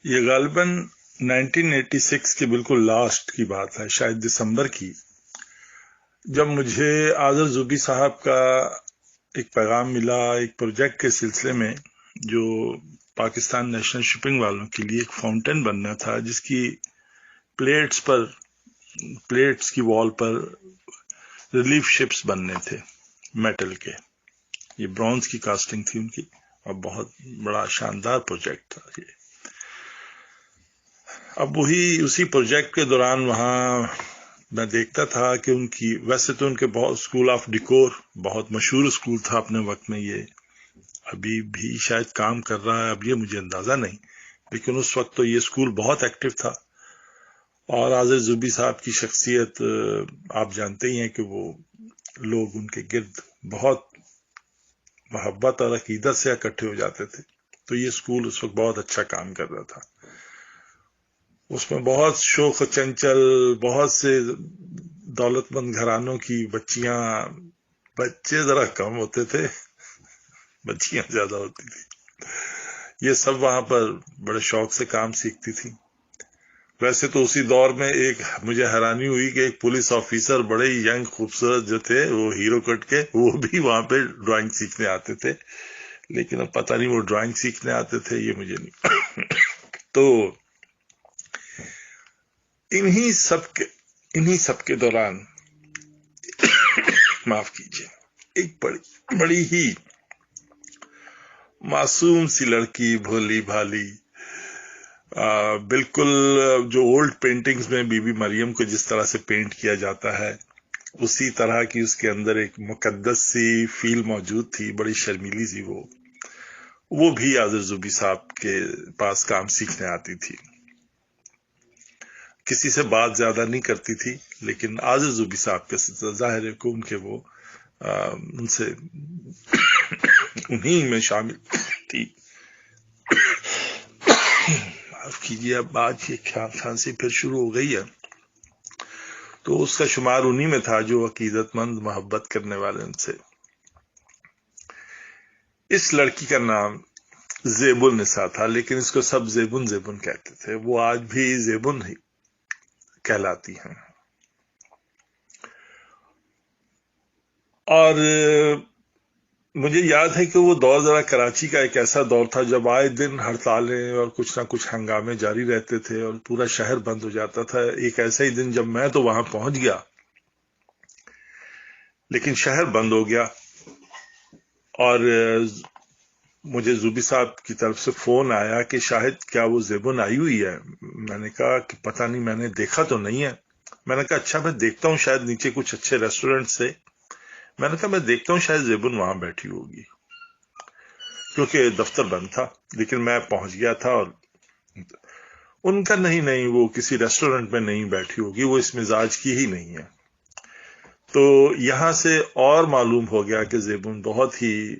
یہ غالباً 1986 کے بالکل لاسٹ کی بات ہے، شاید دسمبر کی، جب مجھے عاذر زوبی صاحب کا ایک پیغام ملا ایک پروجیکٹ کے سلسلے میں، جو پاکستان نیشنل شپنگ والوں کے لیے ایک فاؤنٹین بننا تھا، جس کی پلیٹس کی وال پر ریلیف شپس بننے تھے میٹل کے. یہ برونز کی کاسٹنگ تھی ان کی، اور بہت بڑا شاندار پروجیکٹ تھا یہ. اب اسی پروجیکٹ کے دوران وہاں میں دیکھتا تھا کہ ان کی، ویسے تو ان کے بہت اسکول آف ڈیکور بہت مشہور اسکول تھا اپنے وقت میں، یہ ابھی بھی شاید کام کر رہا ہے، اب یہ مجھے اندازہ نہیں، لیکن اس وقت تو یہ اسکول بہت ایکٹیو تھا. اور عاذر زوبی صاحب کی شخصیت آپ جانتے ہی ہیں کہ وہ لوگ ان کے گرد بہت محبت اور عقیدت سے اکٹھے ہو جاتے تھے. تو یہ اسکول اس وقت بہت اچھا کام کر رہا تھا. اس میں بہت شوخ و چنچل، بہت سے دولت مند گھرانوں کی بچیاں، بچے ذرا کم ہوتے تھے، بچیاں زیادہ ہوتی تھی. یہ سب وہاں پر بڑے شوق سے کام سیکھتی تھی. ویسے تو اسی دور میں ایک مجھے حیرانی ہوئی کہ ایک پولیس آفیسر بڑے ینگ خوبصورت جو تھے، وہ ہیرو کٹ کے، وہ بھی وہاں پہ ڈرائنگ سیکھنے آتے تھے. لیکن اب پتہ نہیں وہ ڈرائنگ سیکھنے آتے تھے، یہ مجھے نہیں. تو انہی سب کے دوران معاف کیجیے، ایک بڑی ہی معصوم سی لڑکی، بھولی بھالی، بالکل جو اولڈ پینٹنگز میں بی بی مریم کو جس طرح سے پینٹ کیا جاتا ہے، اسی طرح کی اس کے اندر ایک مقدس سی فیل موجود تھی. بڑی شرمیلی سی وہ بھی عاذر زوبی صاحب کے پاس کام سیکھنے آتی تھی. کسی سے بات زیادہ نہیں کرتی تھی، لیکن عاذر زوبی صاحب کے ظاہر ہے کہ ان کے وہ ان سے انہی میں شامل تھی. معاف کیجیے، اب آج یہ کھانسی پھر شروع ہو گئی ہے. تو اس کا شمار انہی میں تھا جو عقیدت مند، محبت کرنے والے ان سے. اس لڑکی کا نام زیب النساء تھا، لیکن اس کو سب زیبن کہتے تھے. وہ آج بھی زیبن ہی کہلاتی ہیں. اور مجھے یاد ہے کہ وہ دور ذرا کراچی کا ایک ایسا دور تھا جب آئے دن ہڑتالیں اور کچھ نہ کچھ ہنگامے جاری رہتے تھے اور پورا شہر بند ہو جاتا تھا. ایک ایسا ہی دن جب میں تو وہاں پہنچ گیا، لیکن شہر بند ہو گیا، اور مجھے زوبی صاحب کی طرف سے فون آیا کہ شاہد کیا وہ زیبن آئی ہوئی ہے؟ میں نے کہا کہ پتہ نہیں، میں نے دیکھا تو نہیں ہے. میں نے کہا اچھا میں دیکھتا ہوں، شاید نیچے کچھ اچھے ریسٹورنٹ سے. میں نے کہا میں دیکھتا ہوں شاید زیبن وہاں بیٹھی ہوگی، کیونکہ دفتر بند تھا. لیکن میں پہنچ گیا تھا، اور ان کا نہیں، وہ کسی ریسٹورنٹ میں نہیں بیٹھی ہوگی، وہ اس مزاج کی ہی نہیں ہے. تو یہاں سے اور معلوم ہو گیا کہ زیبن بہت ہی،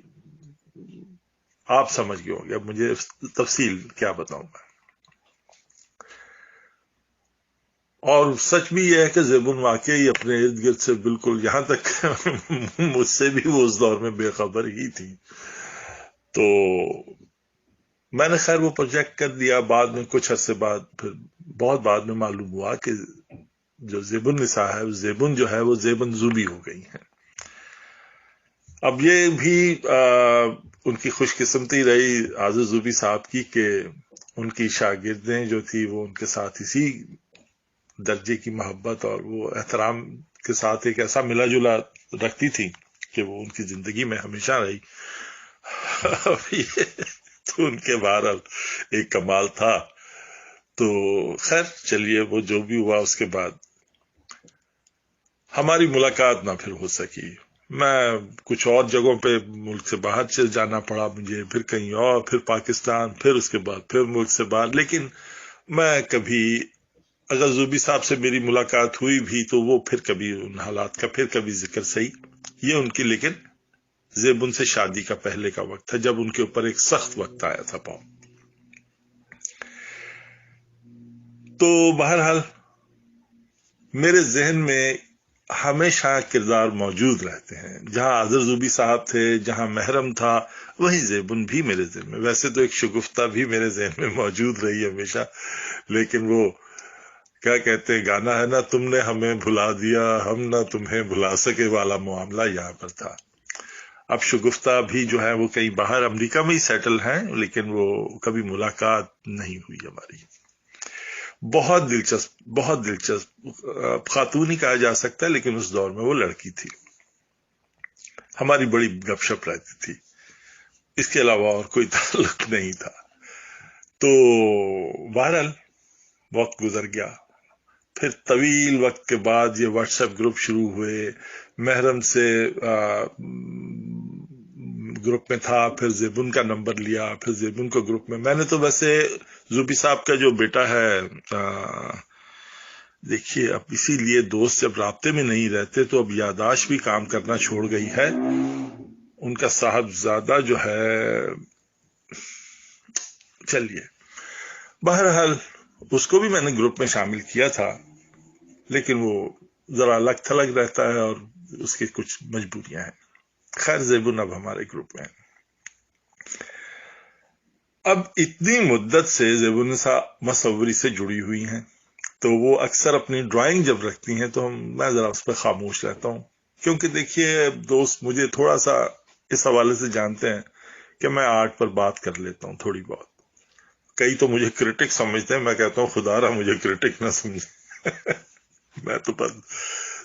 آپ سمجھ گئے ہوں گے، اب مجھے تفصیل کیا بتاؤں میں. اور سچ بھی یہ ہے کہ زیبن واقعی اپنے ارد گرد سے بالکل، یہاں تک مجھ سے بھی وہ اس دور میں بے خبر ہی تھی. تو میں نے خیر وہ پروجیکٹ کر دیا. بعد میں کچھ عرصے بعد، پھر بہت بعد میں معلوم ہوا کہ جو زیبن نساء ہے، زیبن جو ہے وہ زیبن زوبی ہو گئی ہیں. اب یہ بھی ان کی خوش قسمتی رہی عاذر زوبی صاحب کی کہ ان کی شاگردیں جو تھی وہ ان کے ساتھ اسی درجے کی محبت اور وہ احترام کے ساتھ ایک ایسا ملا جلا رکھتی تھی کہ وہ ان کی زندگی میں ہمیشہ رہی. تو ان کے بہرحال ایک کمال تھا. تو خیر چلیے، وہ جو بھی ہوا، اس کے بعد ہماری ملاقات نہ پھر ہو سکی. میں کچھ اور جگہوں پہ ملک سے باہر چل جانا پڑا مجھے، پھر کہیں اور، پھر پاکستان، پھر اس کے بعد پھر ملک سے باہر. لیکن میں کبھی، اگر زوبی صاحب سے میری ملاقات ہوئی بھی تو وہ پھر کبھی ان حالات کا پھر کبھی ذکر صحیح. یہ ان کی لیکن زیبن سے شادی کا پہلے کا وقت تھا، جب ان کے اوپر ایک سخت وقت آیا تھا. تو بہرحال میرے ذہن میں ہمیشہ کردار موجود رہتے ہیں. جہاں اظہر زوبی صاحب تھے، جہاں محرم تھا، وہیں زیبن بھی میرے ذہن میں. ویسے تو ایک شگفتہ بھی میرے ذہن میں موجود رہی ہمیشہ، لیکن وہ کیا کہتے ہیں گانا ہے نا، تم نے ہمیں بھلا دیا ہم نہ تمہیں بھلا سکے والا معاملہ یہاں پر تھا. اب شگفتہ بھی جو ہے وہ کہیں باہر امریکہ میں ہی سیٹل ہیں، لیکن وہ کبھی ملاقات نہیں ہوئی ہماری. بہت دلچسپ خاتون ہی کہا جا سکتا ہے، لیکن اس دور میں وہ لڑکی تھی. ہماری بڑی گپ شپ رہتی تھی، اس کے علاوہ اور کوئی تعلق نہیں تھا. تو بہرحال وقت گزر گیا. پھر طویل وقت کے بعد یہ واٹس ایپ گروپ شروع ہوئے. محرم سے گروپ میں تھا، پھر زیبن کا نمبر لیا، پھر زیبن کو گروپ میں نے تو ویسے زوبی صاحب کا جو بیٹا ہے، دیکھیے اب اسی لیے دوست جب رابطے میں نہیں رہتے تو اب یاداشت بھی کام کرنا چھوڑ گئی ہے. ان کا صاحبزادہ جو ہے، چلیے بہرحال اس کو بھی میں نے گروپ میں شامل کیا تھا، لیکن وہ ذرا الگ تھلگ رہتا ہے اور اس کی کچھ مجبوریاں ہیں. خیر زیبن اب ہمارے گروپ میں ہے. اب اتنی مدت سے زیبن مصوری سے جڑی ہوئی ہیں، تو وہ اکثر اپنی ڈرائنگ جب رکھتی ہیں تو میں ذرا اس پہ خاموش رہتا ہوں، کیونکہ دیکھیے دوست مجھے تھوڑا سا اس حوالے سے جانتے ہیں کہ میں آرٹ پر بات کر لیتا ہوں تھوڑی بہت. کئی تو مجھے کرٹک سمجھتے ہیں، میں کہتا ہوں خدا رہا مجھے کرٹک نہ سمجھے. میں تو بس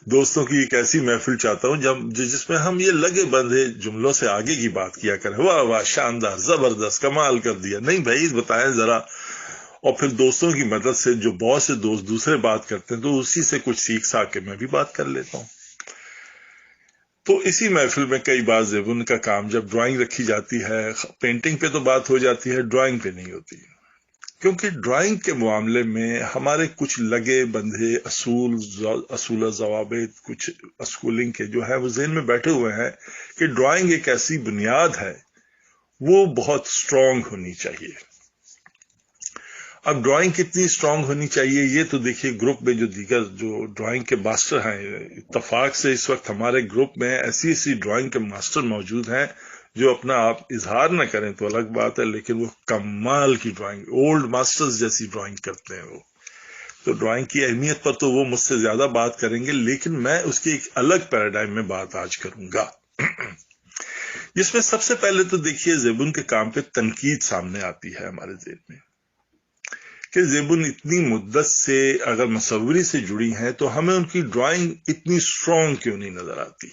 دوستوں کی ایک ایسی محفل چاہتا ہوں جس میں ہم یہ لگے بندھے جملوں سے آگے کی بات کیا کریں. واہ واہ شاندار زبردست کمال کر دیا. نہیں بھائی بتائیں ذرا. اور پھر دوستوں کی مدد سے جو بہت سے دوست دوسرے بات کرتے ہیں تو اسی سے کچھ سیکھ ساکھ کے میں بھی بات کر لیتا ہوں. تو اسی محفل میں کئی بار زیبن کا کام جب ڈرائنگ رکھی جاتی ہے، پینٹنگ پہ تو بات ہو جاتی ہے، ڈرائنگ پہ نہیں ہوتی، کیونکہ ڈرائنگ کے معاملے میں ہمارے کچھ لگے بندھے اصول و ضوابط، کچھ اسکولنگ کے جو ہے وہ ذہن میں بیٹھے ہوئے ہیں کہ ڈرائنگ ایک ایسی بنیاد ہے، وہ بہت سٹرونگ ہونی چاہیے. اب ڈرائنگ کتنی سٹرونگ ہونی چاہیے یہ تو دیکھیے گروپ میں جو دیگر جو ڈرائنگ کے ماسٹر ہیں، اتفاق سے اس وقت ہمارے گروپ میں ایسی ڈرائنگ کے ماسٹر موجود ہیں جو اپنا آپ اظہار نہ کریں تو الگ بات ہے، لیکن وہ کمال کی ڈرائنگ، اولڈ ماسٹرز جیسی ڈرائنگ کرتے ہیں وہ. تو ڈرائنگ کی اہمیت پر تو وہ مجھ سے زیادہ بات کریں گے، لیکن میں اس کی ایک الگ پیراڈائم میں بات آج کروں گا، جس میں سب سے پہلے تو دیکھیے زیبن کے کام پہ تنقید سامنے آتی ہے ہمارے ذہن میں کہ زیبن اتنی مدت سے اگر مصوری سے جڑی ہیں تو ہمیں ان کی ڈرائنگ اتنی سٹرونگ کیوں نہیں نظر آتی.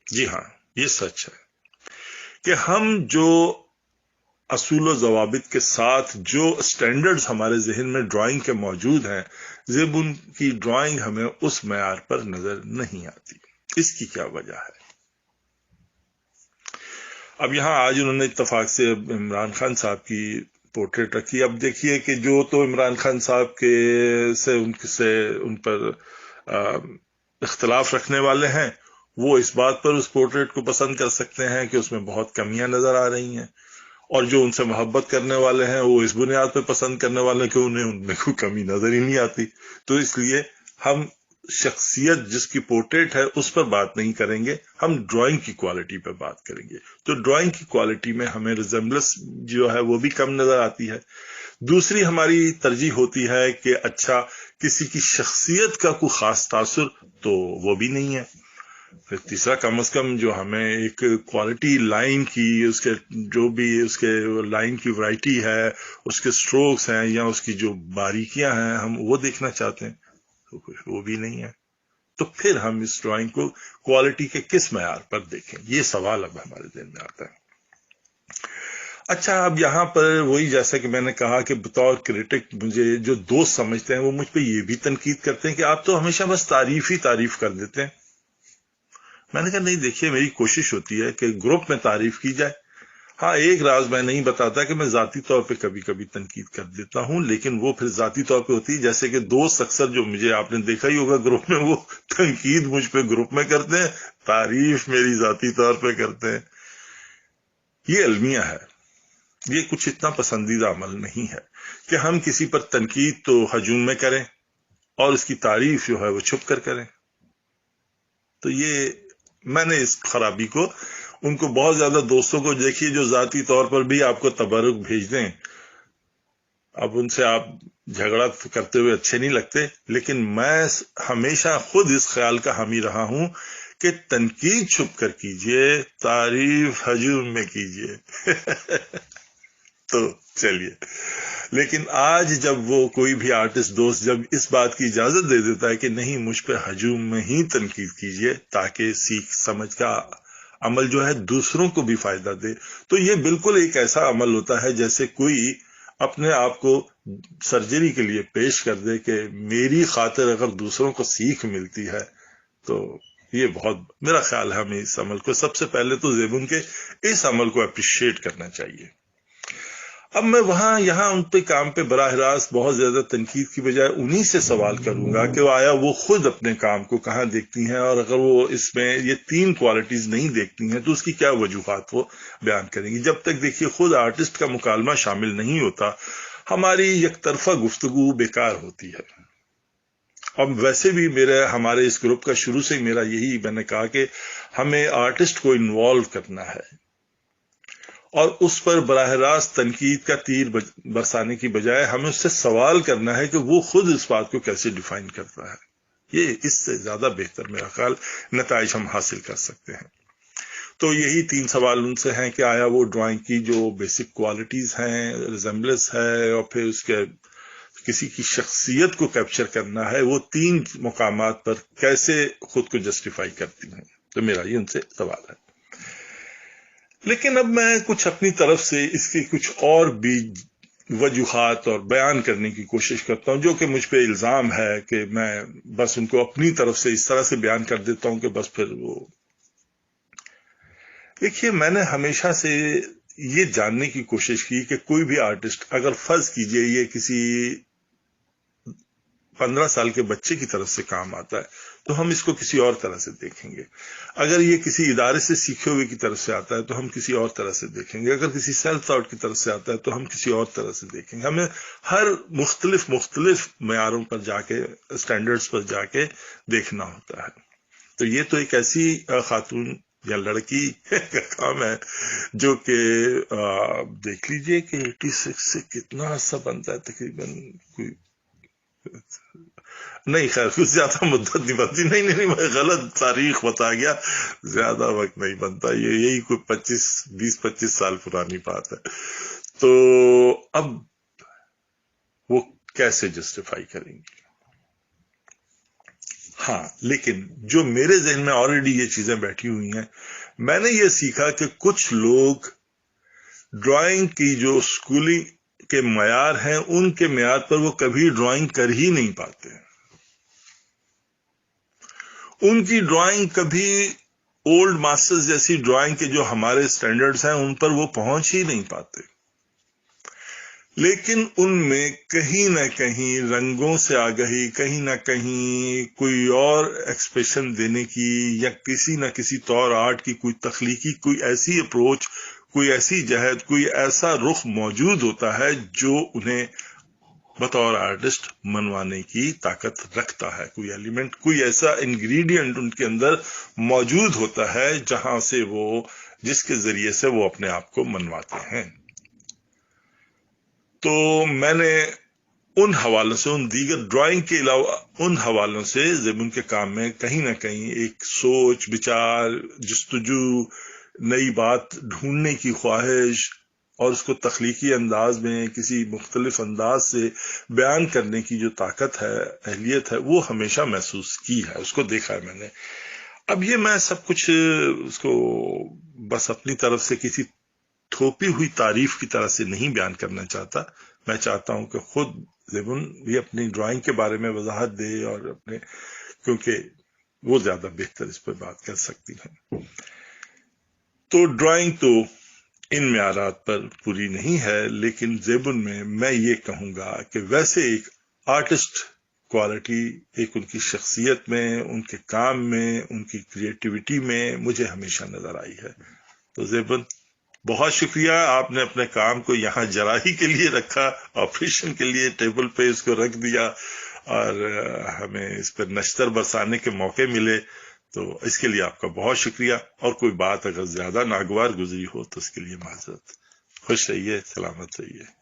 جی ہاں یہ سچ ہے کہ ہم جو اصول و ضوابط کے ساتھ جو سٹینڈرڈز ہمارے ذہن میں ڈرائنگ کے موجود ہیں، زیبن کی ڈرائنگ ہمیں اس معیار پر نظر نہیں آتی. اس کی کیا وجہ ہے؟ اب یہاں آج انہوں نے اتفاق سے عمران خان صاحب کی پورٹریٹ رکھی. اب دیکھیے کہ جو تو عمران خان صاحب کے سے ان پر اختلاف رکھنے والے ہیں، وہ اس بات پر اس پورٹریٹ کو پسند کر سکتے ہیں کہ اس میں بہت کمیاں نظر آ رہی ہیں، اور جو ان سے محبت کرنے والے ہیں وہ اس بنیاد پہ پسند کرنے والے ہیں کہ انہیں ان میں کوئی کمی نظر ہی نہیں آتی. تو اس لیے ہم شخصیت جس کی پورٹریٹ ہے اس پر بات نہیں کریں گے، ہم ڈرائنگ کی کوالٹی پہ بات کریں گے. تو ڈرائنگ کی کوالٹی میں ہمیں ریزمبلنس جو ہے وہ بھی کم نظر آتی ہے. دوسری ہماری ترجیح ہوتی ہے کہ اچھا کسی کی شخصیت کا کوئی خاص تاثر تو وہ بھی نہیں ہے. پھر تیسرا کم از کم جو ہمیں ایک کوالٹی لائن کی، اس کے جو بھی اس کے لائن کی ورائٹی ہے، اس کے سٹروکس ہیں یا اس کی جو باریکیاں ہیں، ہم وہ دیکھنا چاہتے ہیں، تو وہ بھی نہیں ہے. تو پھر ہم اس ڈرائنگ کو کوالٹی کے کس معیار پر دیکھیں، یہ سوال اب ہمارے ذہن میں آتا ہے. اچھا اب یہاں پر وہی جیسا کہ میں نے کہا کہ بطور کرٹک مجھے جو دوست سمجھتے ہیں وہ مجھ پہ یہ بھی تنقید کرتے ہیں کہ آپ تو ہمیشہ بس تعریف ہی تعریف کر دیتے ہیں. میں نے کہا نہیں، دیکھیے میری کوشش ہوتی ہے کہ گروپ میں تعریف کی جائے. ہاں ایک راز میں نہیں بتاتا کہ میں ذاتی طور پہ کبھی کبھی تنقید کر دیتا ہوں، لیکن وہ پھر ذاتی طور پہ ہوتی ہے. جیسے کہ دوست اکثر جو مجھے آپ نے دیکھا ہی ہوگا گروپ میں، وہ تنقید مجھ پہ گروپ میں کرتے ہیں، تعریف میری ذاتی طور پہ کرتے ہیں. یہ المیہ ہے، یہ کچھ اتنا پسندیدہ عمل نہیں ہے کہ ہم کسی پر تنقید تو ہجوم میں کریں اور اس کی تعریف جو ہے وہ چھپ کر کریں. تو یہ میں نے اس خرابی کو ان کو بہت زیادہ دوستوں کو دیکھیے جو ذاتی طور پر بھی آپ کو تبرک بھیج دیں. اب ان سے آپ جھگڑا کرتے ہوئے اچھے نہیں لگتے، لیکن میں ہمیشہ خود اس خیال کا حامی رہا ہوں کہ تنقید چھپ کر کیجئے، تعریف ہجوم میں کیجئے. تو چلیے، لیکن آج جب وہ کوئی بھی آرٹسٹ دوست جب اس بات کی اجازت دے دیتا ہے کہ نہیں، مجھ پہ ہجوم میں ہی تنقید کیجئے تاکہ سیکھ سمجھ کا عمل جو ہے دوسروں کو بھی فائدہ دے، تو یہ بالکل ایک ایسا عمل ہوتا ہے جیسے کوئی اپنے آپ کو سرجری کے لیے پیش کر دے کہ میری خاطر اگر دوسروں کو سیکھ ملتی ہے. تو یہ بہت، میرا خیال ہے ہمیں اس عمل کو سب سے پہلے تو زیبون کے اس عمل کو اپریشیٹ کرنا چاہیے. اب میں یہاں ان پہ کام پہ براہ راست بہت زیادہ تنقید کی بجائے انہی سے سوال کروں گا کہ آیا وہ خود اپنے کام کو کہاں دیکھتی ہیں، اور اگر وہ اس میں یہ 3 کوالٹیز نہیں دیکھتی ہیں تو اس کی کیا وجوہات وہ بیان کریں گی. جب تک دیکھیے خود آرٹسٹ کا مکالمہ شامل نہیں ہوتا، ہماری یک طرفہ گفتگو بیکار ہوتی ہے. اب ویسے بھی ہمارے اس گروپ کا شروع سے میرا یہی میں نے کہا کہ ہمیں آرٹسٹ کو انوالو کرنا ہے، اور اس پر براہ راست تنقید کا تیر برسانے کی بجائے ہمیں اس سے سوال کرنا ہے کہ وہ خود اس بات کو کیسے ڈیفائن کرتا ہے. یہ اس سے زیادہ بہتر میرا خیال نتائج ہم حاصل کر سکتے ہیں. تو یہی 3 سوال ان سے ہیں کہ آیا وہ ڈرائنگ کی جو بیسک کوالٹیز ہیں، ریزمبلنس ہے، اور پھر اس کے کسی کی شخصیت کو کیپچر کرنا ہے، وہ 3 مقامات پر کیسے خود کو جسٹیفائی کرتی ہیں. تو میرا یہ ان سے سوال ہے. لیکن اب میں کچھ اپنی طرف سے اس کی کچھ اور بھی وجوہات اور بیان کرنے کی کوشش کرتا ہوں، جو کہ مجھ پہ الزام ہے کہ میں بس ان کو اپنی طرف سے اس طرح سے بیان کر دیتا ہوں کہ بس پھر وہ. دیکھیے، میں نے ہمیشہ سے یہ جاننے کی کوشش کی کہ کوئی بھی آرٹسٹ اگر فرض کیجئے یہ کسی 15 سال کے بچے کی طرف سے کام آتا ہے تو ہم اس کو کسی اور طرح سے دیکھیں گے. اگر یہ کسی ادارے سے سیکھے ہوئے کی طرف سے آتا ہے تو ہم کسی اور طرح سے دیکھیں گے. اگر کسی سیلف تھاٹ کی طرف سے آتا ہے تو ہم کسی اور طرح سے دیکھیں گے. ہمیں ہر مختلف معیاروں پر جا کے، اسٹینڈرڈز پر جا کے دیکھنا ہوتا ہے. تو یہ تو ایک ایسی خاتون یا لڑکی کا کام ہے جو کہ دیکھ لیجئے کہ 86 سے کتنا عرصہ بنتا ہے، تقریباً کوئی نہیں، خیر کچھ زیادہ مدت نہیں بنتی. نہیں میں غلط تاریخ بتا گیا، زیادہ وقت نہیں بنتا. یہی کوئی 20-25 سال پرانی بات ہے. تو اب وہ کیسے جسٹیفائی کریں گے؟ ہاں، لیکن جو میرے ذہن میں آلریڈی یہ چیزیں بیٹھی ہوئی ہیں، میں نے یہ سیکھا کہ کچھ لوگ ڈرائنگ کی جو اسکولنگ کے معیار ہیں ان کے معیار پر وہ کبھی ڈرائنگ کر ہی نہیں پاتے. ان کی ڈرائنگ کبھی اولڈ ماسٹرز جیسی ڈرائنگ کے جو ہمارے سٹینڈرڈز ہیں ان پر وہ پہنچ ہی نہیں پاتے. لیکن ان میں کہیں نہ کہیں رنگوں سے آگہی، کہیں نہ کہیں کوئی اور ایکسپریشن دینے کی، یا کسی نہ کسی طور آرٹ کی کوئی تخلیقی، کوئی ایسی اپروچ، کوئی ایسی جہت، کوئی ایسا رخ موجود ہوتا ہے جو انہیں بطور آرٹسٹ منوانے کی طاقت رکھتا ہے. کوئی ایلیمنٹ، کوئی ایسا انگریڈینٹ ان کے اندر موجود ہوتا ہے جہاں سے وہ، جس کے ذریعے سے وہ اپنے آپ کو منواتے ہیں. تو میں نے ان حوالوں سے، ان دیگر ڈرائنگ کے علاوہ ان حوالوں سے زیبون کے کام میں کہیں نہ کہیں ایک سوچ، بچار، جستجو، نئی بات ڈھونڈنے کی خواہش، اور اس کو تخلیقی انداز میں کسی مختلف انداز سے بیان کرنے کی جو طاقت ہے، اہلیت ہے، وہ ہمیشہ محسوس کی ہے، اس کو دیکھا ہے میں نے. اب یہ میں سب کچھ اس کو بس اپنی طرف سے کسی تھوپی ہوئی تعریف کی طرح سے نہیں بیان کرنا چاہتا. میں چاہتا ہوں کہ خود زیبون بھی اپنی ڈرائنگ کے بارے میں وضاحت دے، اور کیونکہ وہ زیادہ بہتر اس پر بات کر سکتی ہیں. تو ڈرائنگ تو ان معیارات پر پوری نہیں ہے، لیکن زیبون میں یہ کہوں گا کہ ویسے ایک آرٹسٹ کوالٹی، ایک ان کی شخصیت میں، ان کے کام میں، ان کی کریٹیوٹی میں مجھے ہمیشہ نظر آئی ہے. تو زیبون، بہت شکریہ، آپ نے اپنے کام کو یہاں جراحی کے لیے رکھا، آپریشن کے لیے ٹیبل پہ اس کو رکھ دیا، اور ہمیں اس پر نشتر برسانے کے موقع ملے، تو اس کے لیے آپ کا بہت شکریہ، اور کوئی بات اگر زیادہ ناگوار گزری ہو تو اس کے لیے معذرت۔ خوش رہیے، سلامت رہیے۔